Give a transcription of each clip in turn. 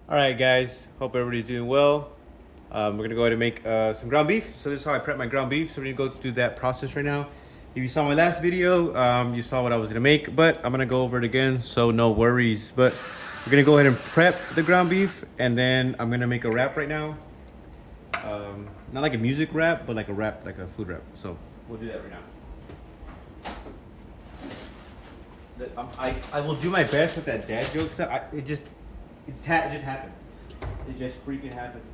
All right, guys. Hope everybody's doing well. We're gonna go ahead and make some ground beef. So this is how I prep my ground beef. So we're gonna go through that process right now. If you saw my last video, you saw what I was gonna make, but I'm gonna go over it again, so no worries. But we're gonna go ahead and prep the ground beef, and then I'm gonna make a wrap right now. Not like a music wrap, but like a wrap, like a food wrap. So we'll do that right now. I will do my best with that dad joke stuff. It just happens. It just freaking happens.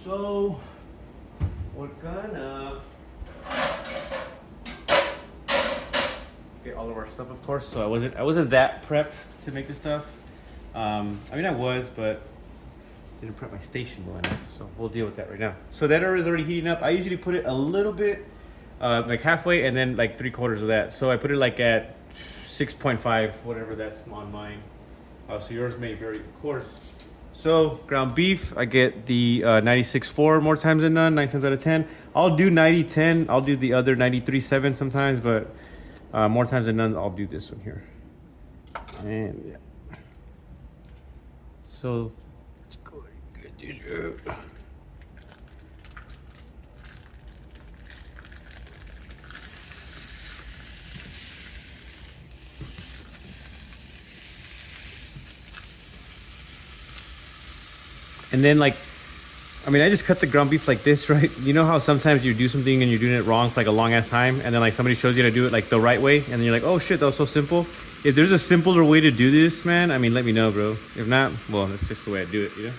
So we're gonna get all of our stuff, of course. So I wasn't that prepped to make this stuff. I mean I was, but didn't prep my station well enough. So we'll deal with that right now. So that is already heating up. I usually put it a little bit, like halfway, and then like 3/4 of that. So I put it like at 6.5, whatever that's on mine. So yours may vary, of course. So ground beef, I get the 96.4 more times than none, 9 times out of 10. I'll do 90.10. I'll do the other 93.7 sometimes, but more times than none, I'll do this one here. And yeah. So let's go ahead and get this out. And then like, I mean, I just cut the ground beef like this, right? You know how sometimes you do something and you're doing it wrong for like a long ass time, and then like somebody shows you how to do it like the right way, and then you're like, oh shit, that was so simple. If there's a simpler way to do this, man, I mean, let me know, bro. If not, well, that's just the way I do it, you know?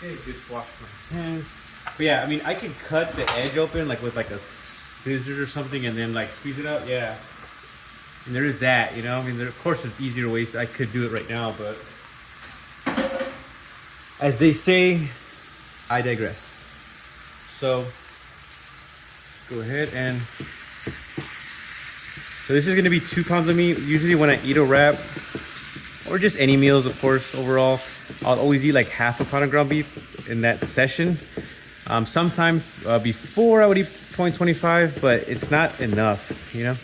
Okay, just wash my hands. But yeah, I mean, I can cut the edge open like with like a scissors or something, and then like squeeze it out. Yeah, and there is that, you know. I mean, there, of course, there's easier ways. I could do it right now, but as they say, I digress. So go ahead and. So this is gonna be 2 pounds of meat. Usually when I eat a wrap, or just any meals, of course, overall, I'll always eat like half a pound of ground beef in that session. Sometimes before I would eat 0.25, but it's not enough, you know?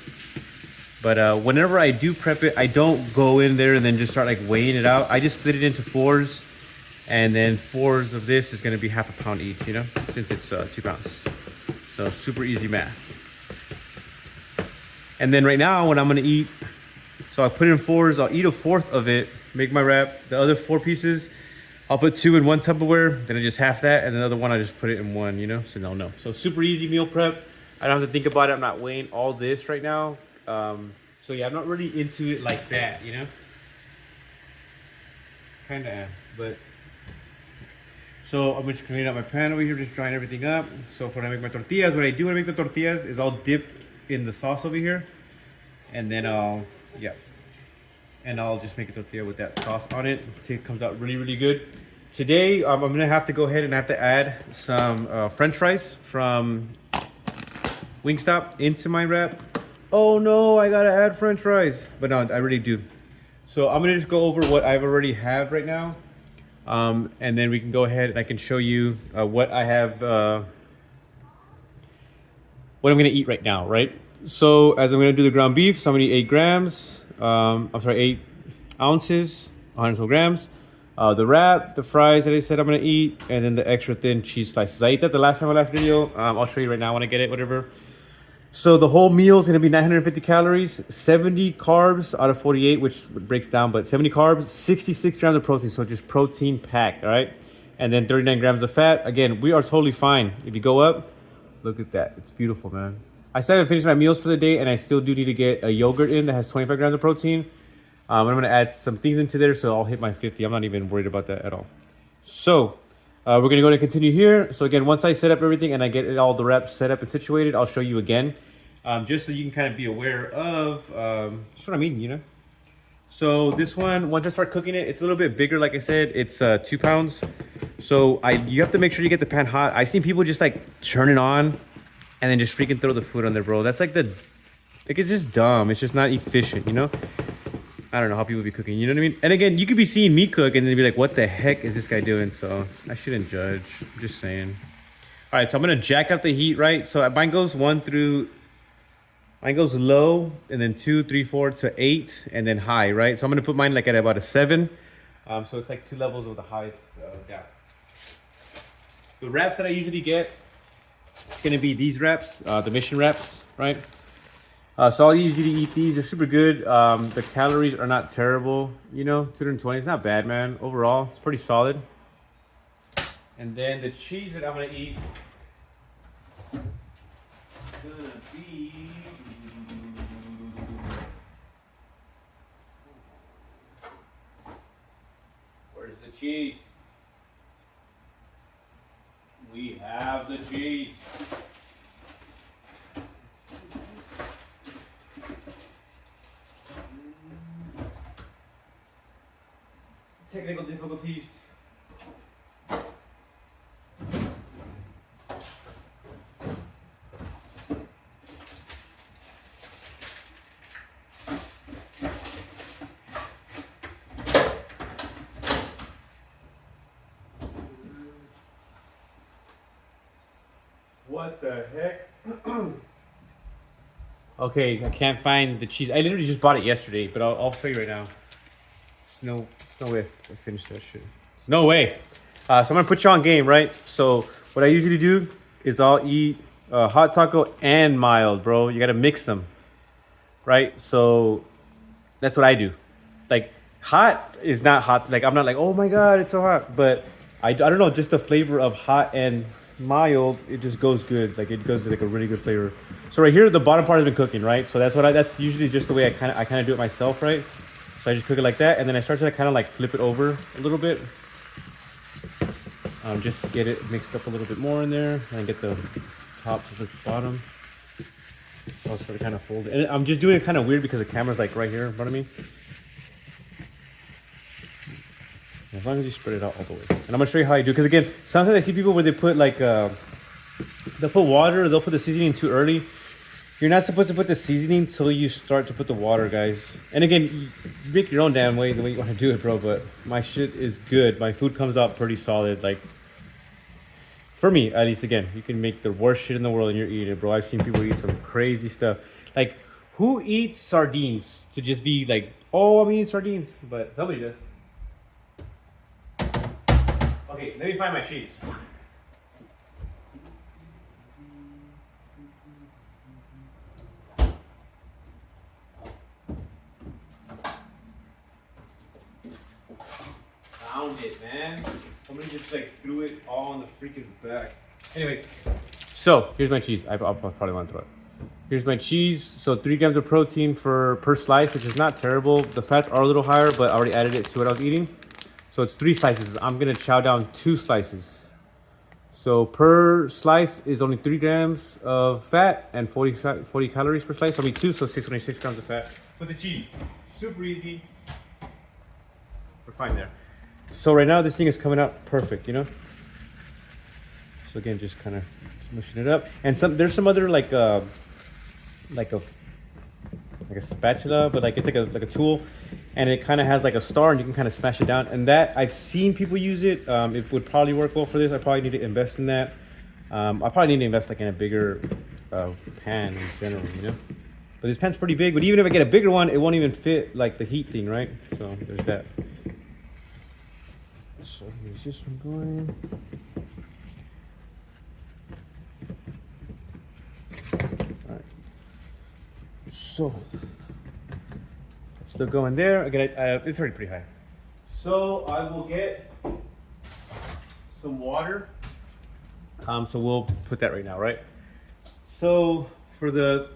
But whenever I do prep it, I don't go in there and then just start like weighing it out. I just split it into fours, and then fours of this is gonna be half a pound each, you know, since it's 2 pounds. So super easy math. And then right now, when I'm gonna eat, so I put it in fours, I'll eat a fourth of it, make my wrap. The other 4 pieces, I'll put 2 in one Tupperware, then I just half that, and the other one I just put it in one, you know? So no. So super easy meal prep. I don't have to think about it. I'm not weighing all this right now. So yeah, I'm not really into it like that, you know? Kinda, but. So I'm just cleaning up my pan over here, just drying everything up. So when I make my tortillas, what I do when I make the tortillas is I'll dip in the sauce over here, and then I'll just make a tortilla with that sauce on it. It comes out really, really good. Today, I'm gonna have to go ahead and I have to add some French fries from Wingstop into my wrap. Oh no, I gotta add French fries. But no, I really do. So I'm gonna just go over what I've already have right now. And then we can go ahead and I can show you what I have, what I'm gonna eat right now, right? So as I'm gonna do the ground beef, so I'm gonna eat 8 grams. 8 ounces, 100 grams. The wrap, the fries that I said I'm gonna eat, and then the extra thin cheese slices. I ate that the last time, my last video. I'll show you right now when I get it, whatever. So the whole meal is gonna be 950 calories, 70 carbs out of 48, which breaks down, but 70 carbs, 66 grams of protein, so just protein packed, all right? And then 39 grams of fat. Again, we are totally fine. If you go up, look at that, it's beautiful, man. I still haven't finished my meals for the day, and I still do need to get a yogurt in that has 25 grams of protein. I'm gonna add some things into there, so I'll hit my 50. I'm not even worried about that at all. So we're gonna go ahead and continue here. So again, once I set up everything and I get all the wraps set up and situated, I'll show you again, just so you can kind of be aware of just what I mean, you know. So this one, once I start cooking it, it's a little bit bigger. Like I said, it's 2 pounds. So you have to make sure you get the pan hot. I've seen people just like turn it on and then just freaking throw the food on there, bro. That's like it's just dumb. It's just not efficient, you know? I don't know how people be cooking. You know what I mean? And again, you could be seeing me cook and then be like, "What the heck is this guy doing?" So I shouldn't judge. I'm just saying. All right, so I'm gonna jack up the heat, right? So mine goes low, and then 2, 3, 4 to 8, and then high, right? So I'm gonna put mine like at about a 7. So it's like 2 levels of the highest gap. The wraps that I usually get, it's gonna be these wraps, the mission wraps, right? So I'll usually eat these. They're super good. The calories are not terrible. You know, 220 is not bad, man. Overall, it's pretty solid. And then the cheese that I'm gonna eat is gonna be. Where's the cheese? We have the cheese. Technical difficulties. What the heck? Okay, I can't find the cheese. I literally just bought it yesterday, but I'll show you right now. There's no way I finished that shit. There's no way. So I'm gonna put you on game, right? So what I usually do is I'll eat hot taco and mild, bro. You gotta mix them, right? So that's what I do. Like hot is not hot. Like I'm not like, oh my god, it's so hot. But I don't know, just the flavor of hot and mild, it just goes good. Like it goes like a really good flavor. So right here, the bottom part has been cooking, right? So that's usually just the way I kind of do it myself, right? So I just cook it like that, and then I start to kind of like flip it over a little bit. Just get it mixed up a little bit more in there, and get the top to the bottom. So I'll start to kind of fold it. And I'm just doing it kind of weird because the camera's like right here in front of me. As long as you spread it out all the way. And I'm gonna show you how I do, because again, sometimes I see people where they put like, they'll put water, they'll put the seasoning too early. You're not supposed to put the seasoning till you start to put the water, guys. And again, you make your own damn way, the way you want to do it, bro. But my shit is good. My food comes out pretty solid. Like, for me, at least, again, you can make the worst shit in the world and you're eating it, bro. I've seen people eat some crazy stuff. Like, who eats sardines to just be like, oh, I'm eating sardines? But somebody does. Okay, let me find my cheese. Found it, man. Somebody just like threw it all in the freaking back. Anyways, so here's my cheese. I'll probably want to throw it. Here's my cheese. So 3 grams of protein per slice, which is not terrible. The fats are a little higher, but I already added it to what I was eating. So it's 3 slices. I'm gonna chow down 2 slices. So per slice is only 3 grams of fat and 40 calories per slice. So only 2, so 626 grams of fat. With the cheese, super easy. We're fine there. So right now this thing is coming out perfect, you know? So again, just kind of smushing it up. And there's some other like a spatula, but like it's like a tool, and it kind of has like a star, and you can kind of smash it down. And that I've seen people use it. It would probably work well for this. I probably need to invest in that. I probably need to invest like in a bigger pan in general, you know. But this pan's pretty big. But even if I get a bigger one, it won't even fit like the heat thing, right? So there's that. So here's this one going. All right. So it's still going there. Again, it's already pretty high. So I will get some water. So we'll put that right now, right? So for the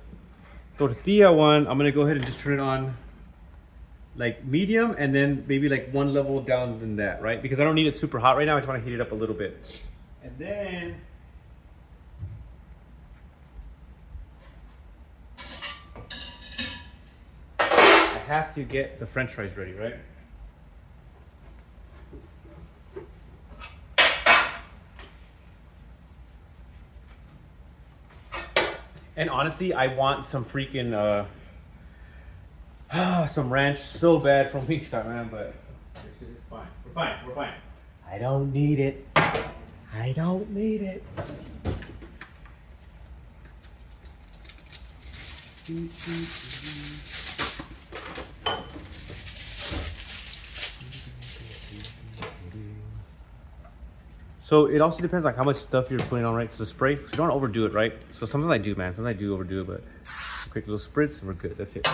tortilla one, I'm gonna go ahead and just turn it on like medium, and then maybe like 1 level down than that, right? Because I don't need it super hot right now. I just want to heat it up a little bit. And then I have to get the French fries ready, right? And honestly, I want some freaking Some ranch, so bad from Wingstop, man, but it's fine. We're fine. We're fine. I don't need it. I don't need it. So it also depends like how much stuff you're putting on, right? So the spray, so you don't overdo it, right? So sometimes I do, man. Sometimes I do overdo it, but a quick little spritz and we're good. That's it.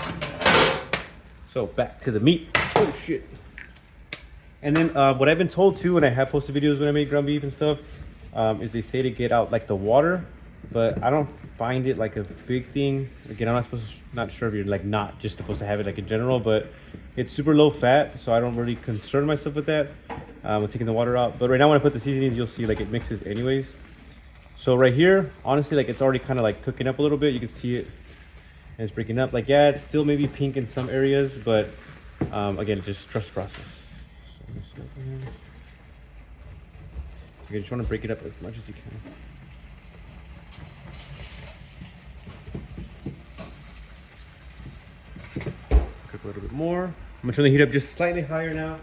So back to the meat. Oh shit. And then what I've been told too, when I have posted videos when I make ground beef and stuff, is they say to get out like the water, but I don't find it like a big thing. Again, I'm not sure if you're like not just supposed to have it like in general, but it's super low fat, so I don't really concern myself with that. With taking the water out. But right now when I put the seasonings, you'll see like it mixes anyways. So right here, honestly, like it's already kind of like cooking up a little bit. You can see it, and it's breaking up. Like, yeah, it's still maybe pink in some areas, but again, just trust the process. So, you just want to break it up as much as you can. Cook a little bit more. I'm gonna turn the heat up just slightly higher now.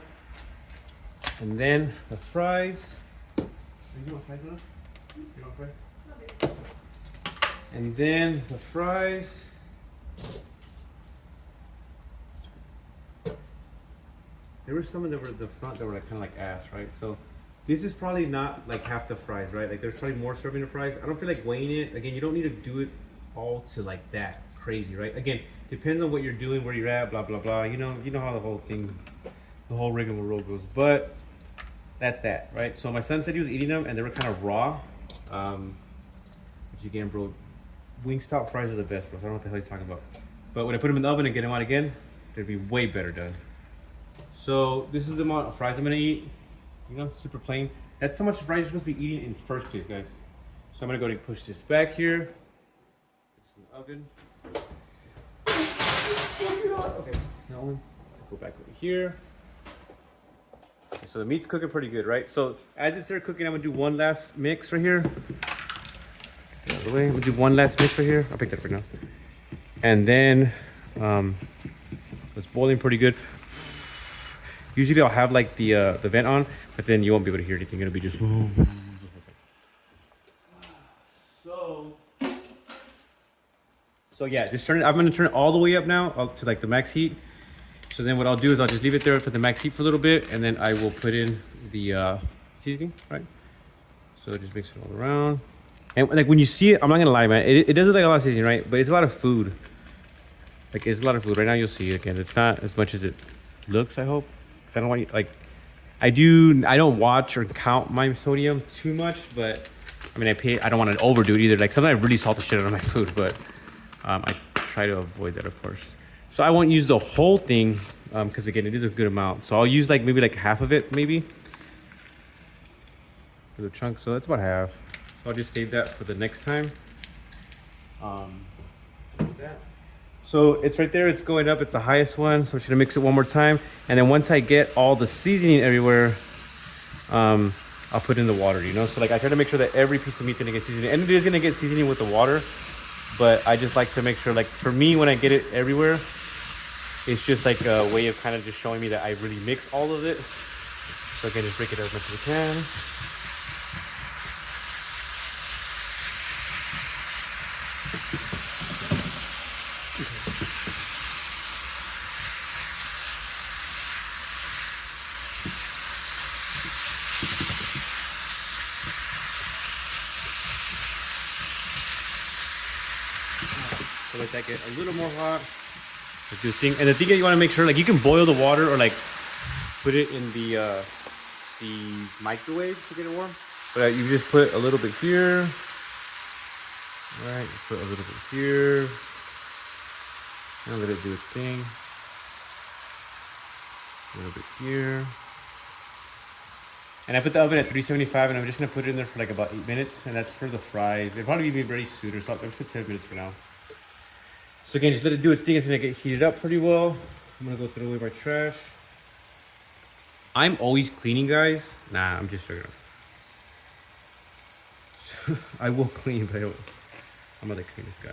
And then the fries. And then the fries. There were some that were at the front that were like kind of like ass, right? So this is probably not like half the fries, right? Like there's probably more serving of fries. I don't feel like weighing it. Again, you don't need to do it all to like that crazy, right? Again, depends on what you're doing, where you're at, blah blah blah. You know how the whole thing, the whole rigmarole goes. But that's that, right? So my son said he was eating them and they were kind of raw. Which again, bro, Wingstop fries are the best, bro. So I don't know what the hell he's talking about. But when I put them in the oven and get them out again, they'd be way better done. So this is the amount of fries I'm gonna eat. You know, super plain. That's how much fries you're supposed to be eating in first place, guys. So I'm gonna go ahead and push this back here. It's in the oven. Okay, that one. Go back over here. So the meat's cooking pretty good, right? So as it starts cooking, I'm gonna do one last mix right here. Get out of the way. I'm gonna do one last mix right here. I'll pick that up right now. And then it's boiling pretty good. Usually I'll have like the vent on, but then you won't be able to hear anything. It'll be just. So yeah, just turn it. I'm gonna turn it all the way up now to like the max heat. So then what I'll do is I'll just leave it there for the max heat for a little bit, and then I will put in the seasoning, right? So just mix it all around. And like when you see it, I'm not gonna lie, man, it does look like a lot of seasoning, right? But it's a lot of food. Like it's a lot of food. Right now you'll see it again. It's not as much as it looks, I hope. Because I don't want you, like, I don't watch or count my sodium too much, but I mean, I don't want to overdo it either. Like sometimes I really salt the shit out of my food, but I try to avoid that, of course. So I won't use the whole thing because again, it is a good amount. So I'll use like maybe like half of it, maybe. For the chunk, so that's about half. So I'll just save that for the next time. So it's right there, it's going up, it's the highest one. So I'm just gonna mix it one more time. And then once I get all the seasoning everywhere, I'll put in the water, you know? So like I try to make sure that every piece of meat's gonna get seasoning. And it is gonna get seasoning with the water, but I just like to make sure, like for me, when I get it everywhere, it's just like a way of kind of just showing me that I really mix all of it. So I can just break it as much as I can. So let that get a little more hot. Let's do this thing. And the thing that you want to make sure, like you can boil the water or like put it in the microwave to get it warm. But you just put a little bit here. All right, you put a little bit here. And let it do its thing. A little bit here. And I put the oven at 375 and I'm just gonna put it in there for like about 8 minutes. And that's for the fries. It'll probably be ready soon or something. I'll put 7 minutes for now. So again, just let it do its thing. It's gonna get heated up pretty well. I'm gonna go throw away my trash. I'm always cleaning, guys. Nah, I'm just joking. I will clean, but I'm not the cleanest guy.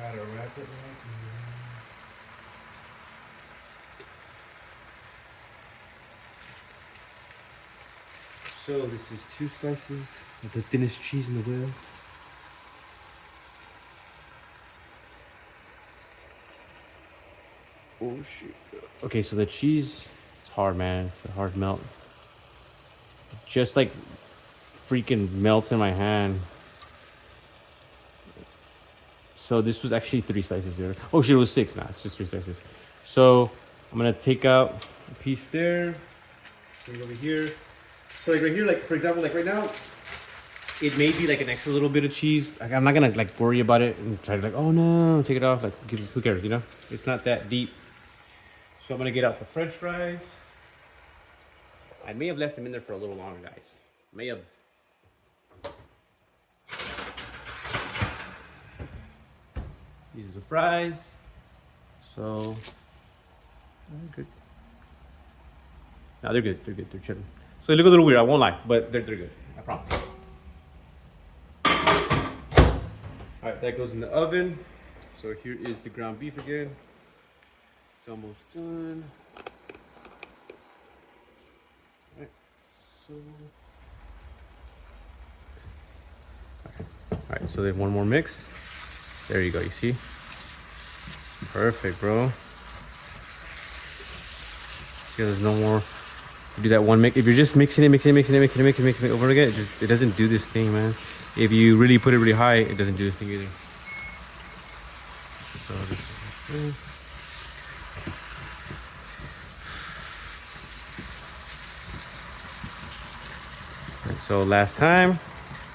how to wrap it right here. So this is 2 slices of the thinnest cheese in the world. Oh shoot. Okay, so the cheese, it's hard, man. It's a hard melt. Just like freaking melts in my hand. So this was actually 3 slices there. Oh shit, it was 6. Nah, it's just 3 slices. So I'm gonna take out a piece there. Bring it over here. So like right here, like for example, like right now, it may be like an extra little bit of cheese. Like, I'm not gonna like worry about it and try to like, oh no, take it off. Like, who cares, you know? It's not that deep. So I'm gonna get out the French fries. I may have left them in there for a little longer, guys. May have. These are the fries. So, good. No, they're good. They're good. They're chilling. So they look a little weird. I won't lie, but they're good. I promise. All right, that goes in the oven. So here is the ground beef again. It's almost done. All right. So. All right. So then one more mix. There you go. You see? Perfect, bro. See, there's no more. Do that one mix. If you're just mixing it over again, it doesn't do this thing, man. If you really put it really high, it doesn't do this thing either. So this. Right, so last time.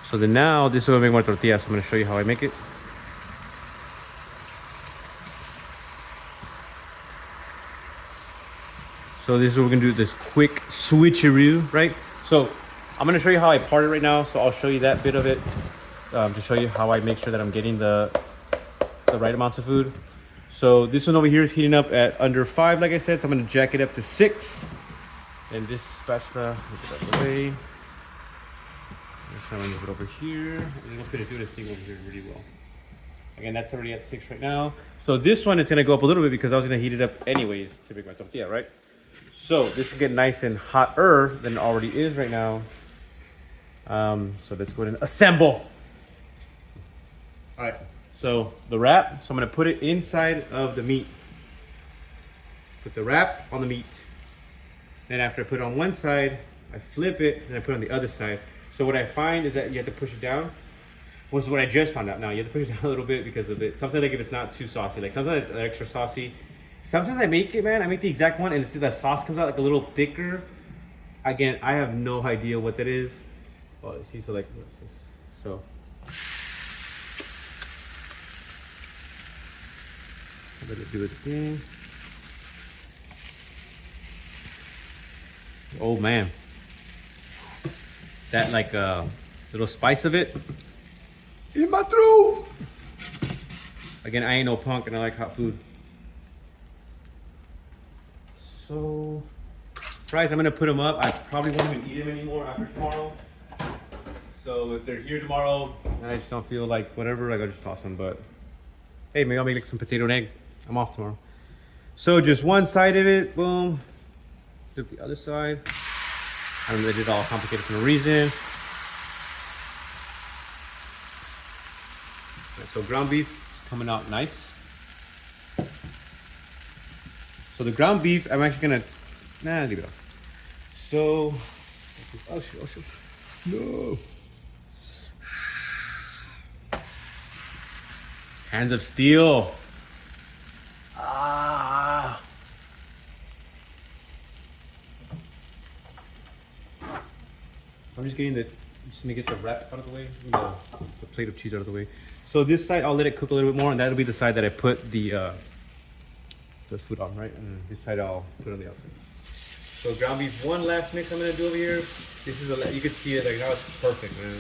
So then now this is gonna make more tortillas. So I'm gonna show you how I make it. So this is what we're gonna do, this quick switcheroo, right? So I'm gonna show you how I part it right now. So I'll show you that bit of it to show you how I make sure that I'm getting the right amounts of food. So this one over here is heating up at under 5, like I said. So I'm gonna jack it up to 6. And this spatula, move it out of the way. Just gonna move it over here. And it'll fit it through this thing over here really well. Again, that's already at 6 right now. So this one, it's gonna go up a little bit because I was gonna heat it up anyways to make my tortilla, right? So this will get nice and hotter than it already is right now. So let's go ahead and assemble. All right, so the wrap, so I'm gonna put it inside of the meat. Put the wrap on the meat. Then after I put it on one side, I flip it and I put it on the other side. So what I find is that you have to push it down. This is what I just found out now. You have to push it down a little bit because of it. Sometimes like if it's not too saucy, like sometimes it's extra saucy. Sometimes I make it, man. I make the exact one, and it's that sauce comes out like a little thicker. Again, I have no idea what that is. Oh, see, so like, so. Let it do its thing. Oh man, that like little spice of it. In my throat. Again, I ain't no punk, and I like hot food. So, fries, I'm gonna put them up. I probably won't even eat them anymore after tomorrow. So if they're here tomorrow and I just don't feel like whatever, like I'll just toss them. But hey, maybe I'll make like some potato and egg. I'm off tomorrow. So just one side of it, boom. Flip the other side. I don't know, they did it all complicated for no reason. So ground beef is coming out nice. So the ground beef, I'm actually gonna, leave it off. So, oh shit, no. Hands of steel. Ah. I'm just gonna get the wrap out of the way, the plate of cheese out of the way. So this side, I'll let it cook a little bit more, and that'll be the side that I put the food on, right? And this side I'll put on the outside. So ground beef, one last mix I'm gonna do over here. This is you can see it like now it's perfect, man.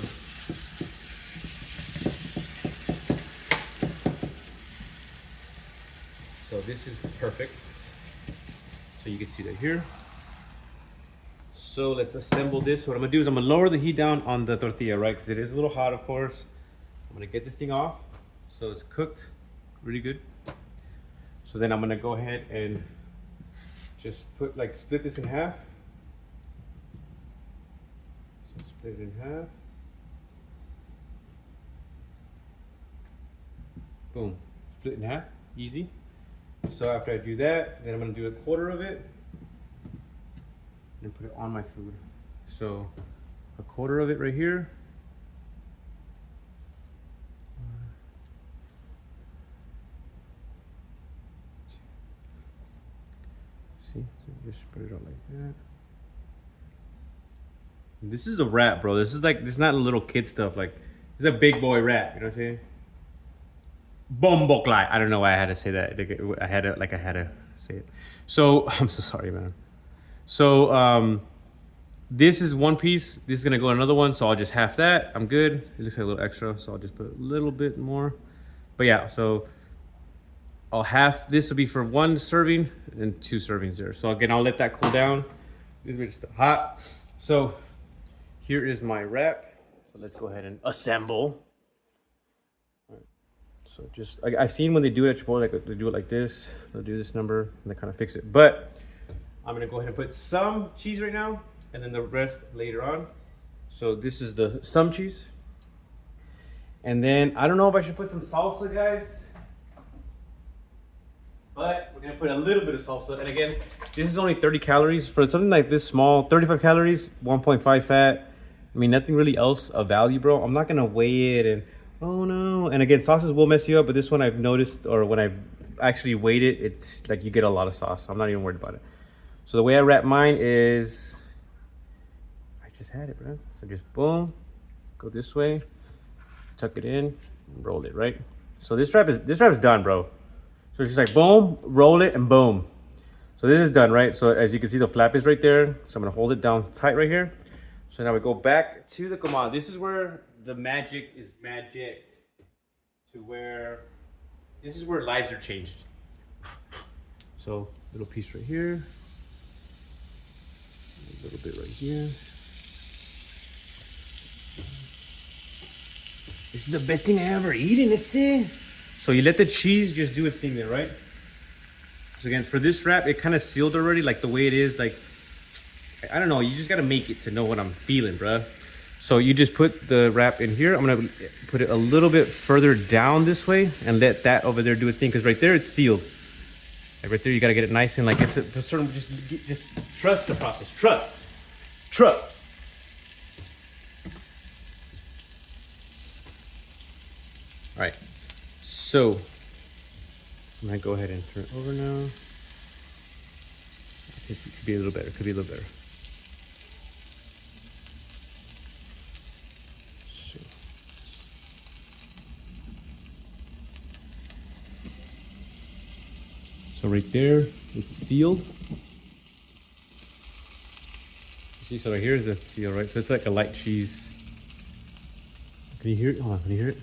So this is perfect. So you can see that here. So let's assemble this. So what I'm gonna do is I'm gonna lower the heat down on the tortilla, right? Because it is a little hot, of course. I'm gonna get this thing off. So it's cooked. really good. So then I'm gonna go ahead and just split this in half. So split it in half. Boom, split in half, easy. So after I do that, then I'm gonna do a quarter of it and put it on my food. So a quarter of it right here. See, so just spread it out like that. This is a wrap, bro. This is not little kid stuff. Like, this is a big boy wrap. You know what I'm saying? Bomboklai. I don't know why I had to say that. I had to say it. So I'm so sorry, man. So this is one piece. This is gonna go another one. So I'll just half that. I'm good. It looks like a little extra, so I'll just put a little bit more. But yeah, so I'll half. This will be for one serving and 2 servings there. So again, I'll let that cool down. This is just hot. So here is my wrap. So let's go ahead and assemble. So just, I've seen when they do it at Chipotle, like they do it like this. They'll do this number and they kind of fix it. But I'm gonna go ahead and put some cheese right now and then the rest later on. So this is some cheese. And then I don't know if I should put some salsa, guys. But we're gonna put a little bit of salsa. And again, this is only 30 calories. For something like this small, 35 calories, 1.5 fat. I mean, nothing really else of value, bro. I'm not gonna weigh it and, oh no. And again, sauces will mess you up, but this one I've noticed, or when I've actually weighed it, it's like you get a lot of sauce. So I'm not even worried about it. So the way I wrap mine is, I just had it, bro. So just boom, go this way, tuck it in, roll it, right? So this wrap is done, bro. So it's just like boom, roll it, and boom. So this is done, right? So as you can see, the flap is right there. So I'm gonna hold it down tight right here. So now we go back to the command. This is where the magic is magicked, to where this is where lives are changed. So little piece right here, a little bit right here. This is the best thing I ever eaten, let's see. So you let the cheese just do its thing there, right? So again, for this wrap, it kind of sealed already, like the way it is. Like, I don't know, you just gotta make it to know what I'm feeling, bruh. So you just put the wrap in here. I'm gonna put it a little bit further down this way and let that over there do its thing, because right there it's sealed. Like right there, you gotta get it nice and like it's a certain, just trust the process. Trust. All right, so I'm gonna go ahead and turn it over now. It could be a little better, So right there, it's sealed. See, so right here is the seal, right? So it's like a light cheese. Can you hear it? Hold on, can you hear it?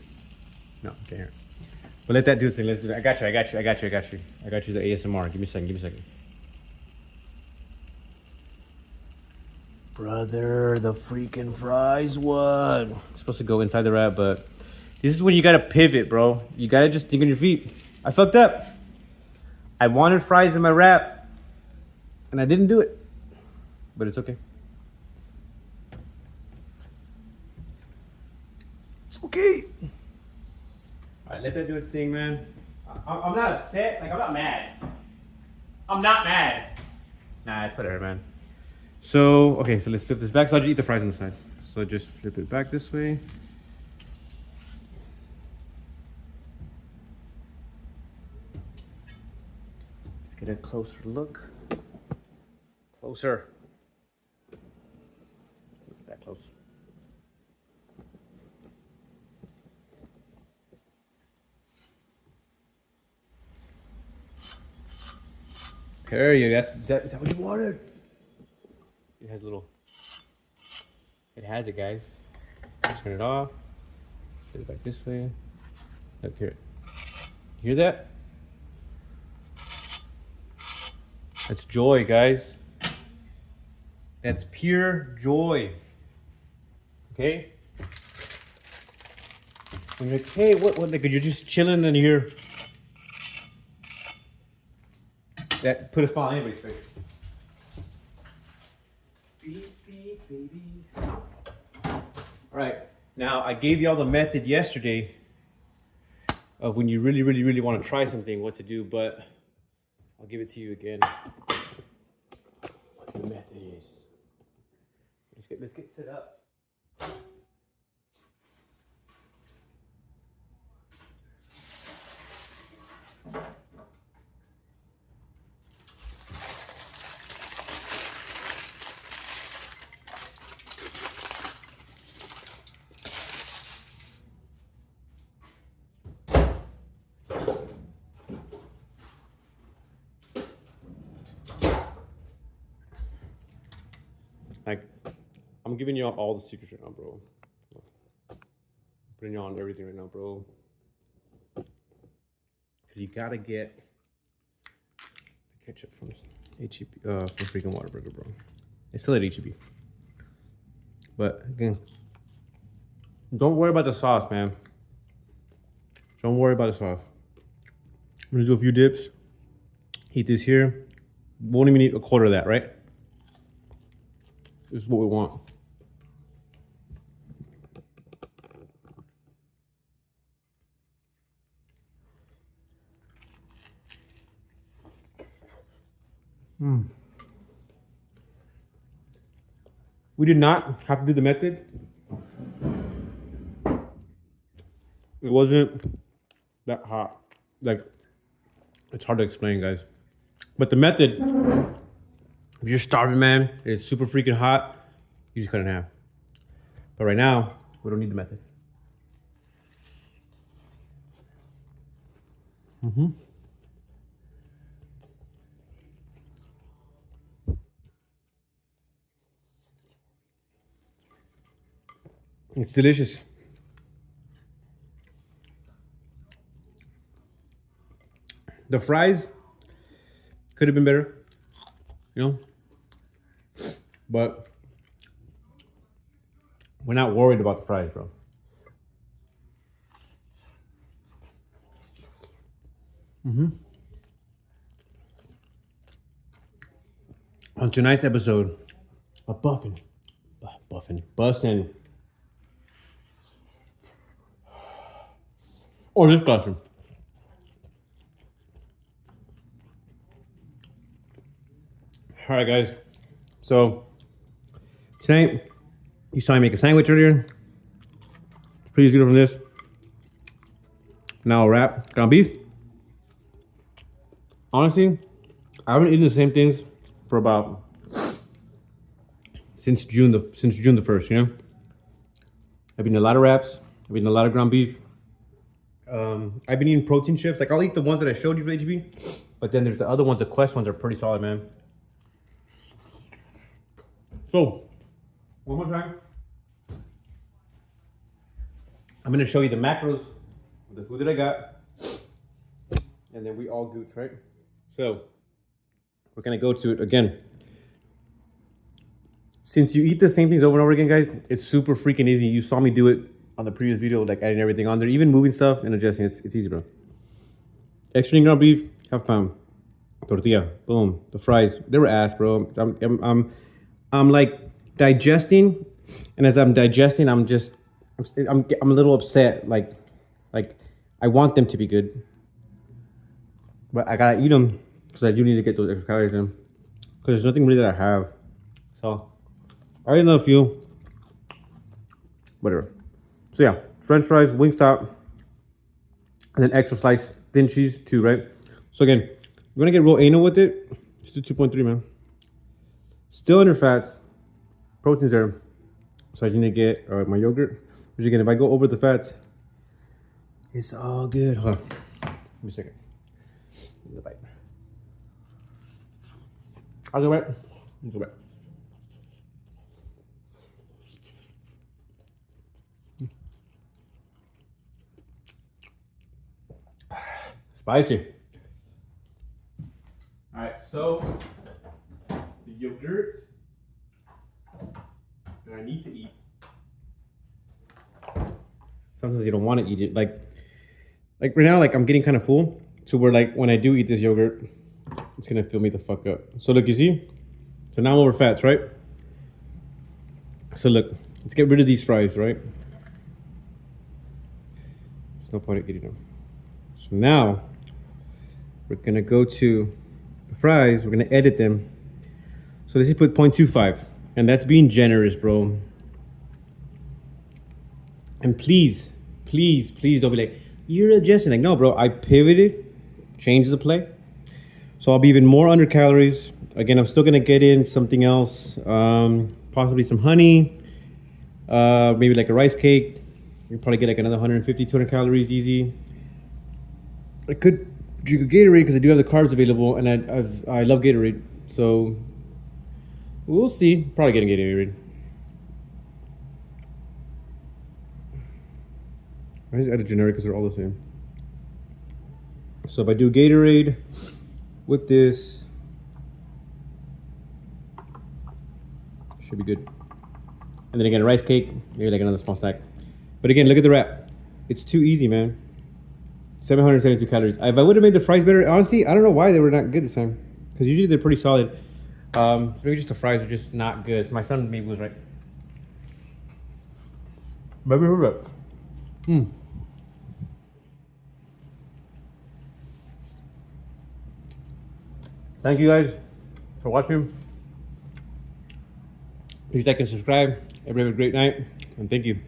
No, I can't hear it. But let that do its thing. Let's do that. I got you the ASMR. Give me a second. Brother, the freaking fries, what? It's supposed to go inside the wrap, but this is when you gotta pivot, bro. You gotta just think on your feet. I fucked up. I wanted fries in my wrap, and I didn't do it. But it's okay. It's okay. All right, let that do its thing, man. I'm not upset. Like, I'm not mad. Nah, it's whatever, man. So, okay, so let's flip this back. So I'll just eat the fries on the side. So just flip it back this way. Let's get a closer look. Closer. Look that close. There you go. Is that what you wanted? It has it has it, guys. Turn it off. Put it back this way. Look, here. You hear that? That's joy, guys. That's pure joy. Okay? When you're like, hey, what, like, you're just chilling and you're that put a smile on anybody's face. Beep, beep, baby. All right. Now I gave y'all the method yesterday of when you really, really, really want to try something, what to do, but I'll give it to you again. What the method is. Let's get set up. Like, I'm giving y'all all the secrets right now, bro. Putting y'all on everything right now, bro. Because you gotta get the ketchup from HEB, from freaking Whataburger, bro. It's still at HEB. But again, don't worry about the sauce, man. Don't worry about the sauce. I'm gonna do a few dips. Heat this here. Won't even need a quarter of that, right? This is what we want. We did not have to do the method. It wasn't that hot. Like, it's hard to explain, guys. But the method, if you're starving, man, and it's super freaking hot, you just cut it in half. But right now, we don't need the method. It's delicious. The fries could have been better, you know? But we're not worried about the fries, bro. On tonight's episode of Bussin', or discussion. All right, guys. So tonight, you saw me make a sandwich earlier. Pretty easy from this. Now I'll wrap ground beef. Honestly, I haven't eaten the same things for about since June the 1st. You know, I've eaten a lot of wraps. I've eaten a lot of ground beef. I've been eating protein chips. Like, I'll eat the ones that I showed you for HB, but then there's the other ones. The Quest ones are pretty solid, man. So, one more time, I'm gonna show you the macros of the food that I got, and then we all gooch, right? So, we're gonna go to it again. Since you eat the same things over and over again, guys, it's super freaking easy. You saw me do it on the previous video, like adding everything on there, even moving stuff and adjusting. It's easy, bro. Extra ground beef, half pound, tortilla, boom. The fries, they were ass, bro. I'm like digesting, and as I'm digesting, I'm a little upset. Like I want them to be good, but I gotta eat them because I do need to get those extra calories in. Because there's nothing really that I have, so I already know a few. Whatever. So yeah, French fries, Wingstop, and then extra slice thin cheese too, right? So again, we're gonna get real anal with it. Just do 2.3, man. Still under fats, proteins there. So I need to get my yogurt. Which again, if I go over the fats, it's all good. Hold on. Give me a second. Give me the bite. I'll go back. I'll go back. Spicy. All right, so the yogurt that I need to eat. Sometimes you don't want to eat it. Like right now, like I'm getting kind of full. So where like when I do eat this yogurt, It's gonna fill me the fuck up. So look, you see? So now I'm over fats, right? So look, let's get rid of these fries, right? There's no point in getting them. So now we're gonna go to the fries, we're gonna edit them. So let's just put 0.25. And that's being generous, bro. And please, please, please don't be like, you're adjusting. Like, no, bro, I pivoted, changed the play. So I'll be even more under calories. Again, I'm still gonna get in something else, possibly some honey, maybe like a rice cake. You probably get like another 150, 200 calories easy. I could drink a Gatorade because I do have the carbs available, and I love Gatorade. So we'll see. Probably getting Gatorade. I just added generic because they're all the same. So if I do Gatorade with this, should be good. And then again, a rice cake, maybe like another small snack. But again, look at the wrap. It's too easy, man. 772 calories. If I would have made the fries better, honestly, I don't know why they were not good this time. Because usually they're pretty solid. So maybe just the fries are just not good. So my son maybe was right. Maybe we're right. Thank you guys for watching. Please like and subscribe. Everybody have a great night, and thank you.